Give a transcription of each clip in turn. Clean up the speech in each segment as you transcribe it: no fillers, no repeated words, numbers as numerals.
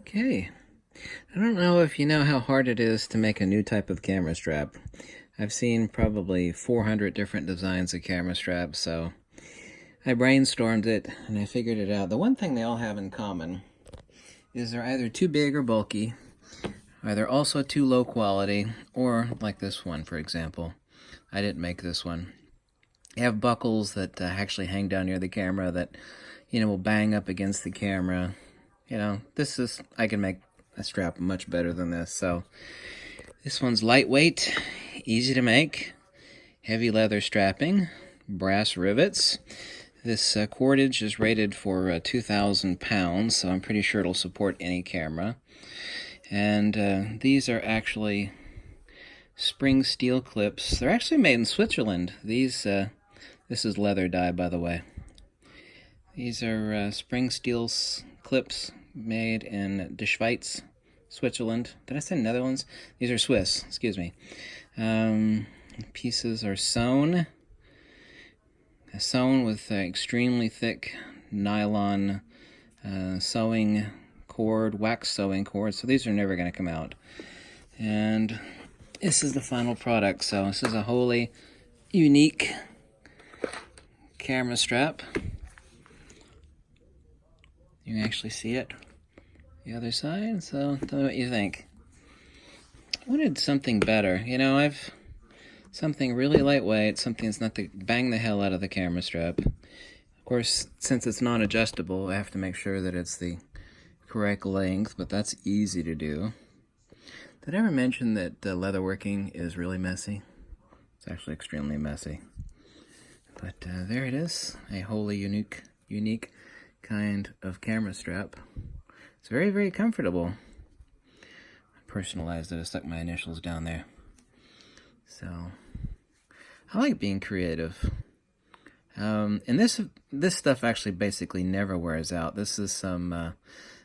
Okay, I don't know if you know how hard it is to make a new type of camera strap. I've seen probably 400 different designs of camera straps, so I brainstormed it and I figured it out. The one thing they all have in common is they're either too big or bulky, or they're also too low quality, or like this one, for example. I didn't make this one. They have buckles that actually hang down near the camera that, will bang up against the camera. I can make a strap much better than this. So this one's lightweight, easy to make, heavy leather strapping, brass rivets. This cordage is rated for 2,000 pounds, so I'm pretty sure it'll support any camera. And these are actually spring steel clips. They're actually made in Switzerland. This is leather dye, by the way. These are spring steel clips made in De Schweiz, Switzerland. Did I say Netherlands? These are Swiss, excuse me. Pieces are sewn with extremely thick nylon sewing cord, wax sewing cord, so these are never going to come out. And this is the final product. So this is a wholly unique camera strap. You can actually see it the other side, so tell me what you think. I wanted something better. I've something really lightweight, something that's not to bang the hell out of the camera strap. Of course, since it's non-adjustable, I have to make sure that it's the correct length, but that's easy to do. Did I ever mention that leatherworking is really messy? It's actually extremely messy. But there it is, a wholly unique kind of camera strap. It's very, very comfortable. I personalized it. I stuck my initials down there. So, I like being creative. And this stuff actually basically never wears out. This is some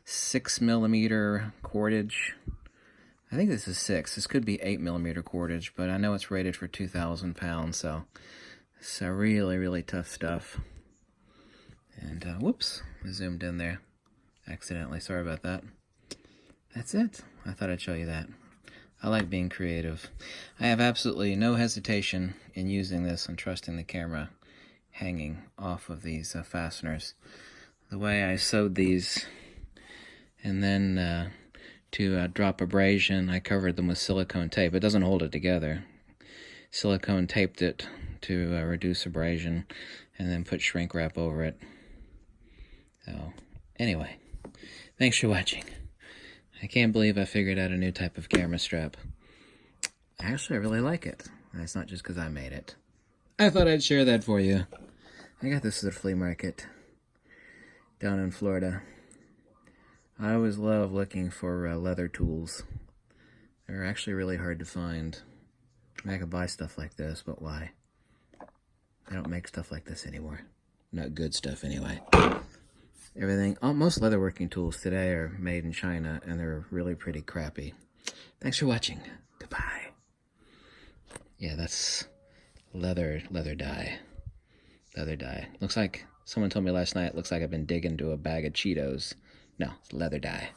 6mm cordage. I think this is 6. This could be 8mm cordage, but I know it's rated for 2,000 pounds, so it's really, really tough stuff. And whoops, I zoomed in there accidentally. Sorry about that. That's it. I thought I'd show you that. I like being creative. I have absolutely no hesitation in using this and trusting the camera hanging off of these fasteners. The way I sewed these, and then to drop abrasion, I covered them with silicone tape. It doesn't hold it together. Silicone taped it to reduce abrasion, and then put shrink wrap over it. So, anyway, thanks for watching. I can't believe I figured out a new type of camera strap. Actually, I really like it. And it's not just because I made it. I thought I'd share that for you. I got this at a flea market down in Florida. I always love looking for leather tools. They're actually really hard to find. I could buy stuff like this, but why? They don't make stuff like this anymore. Not good stuff, anyway. Most leatherworking tools today are made in China, and they're really pretty crappy. Thanks for watching. Goodbye. Yeah, that's leather dye. Leather dye. Looks like, someone told me last night, it looks like I've been digging into a bag of Cheetos. No, it's leather dye.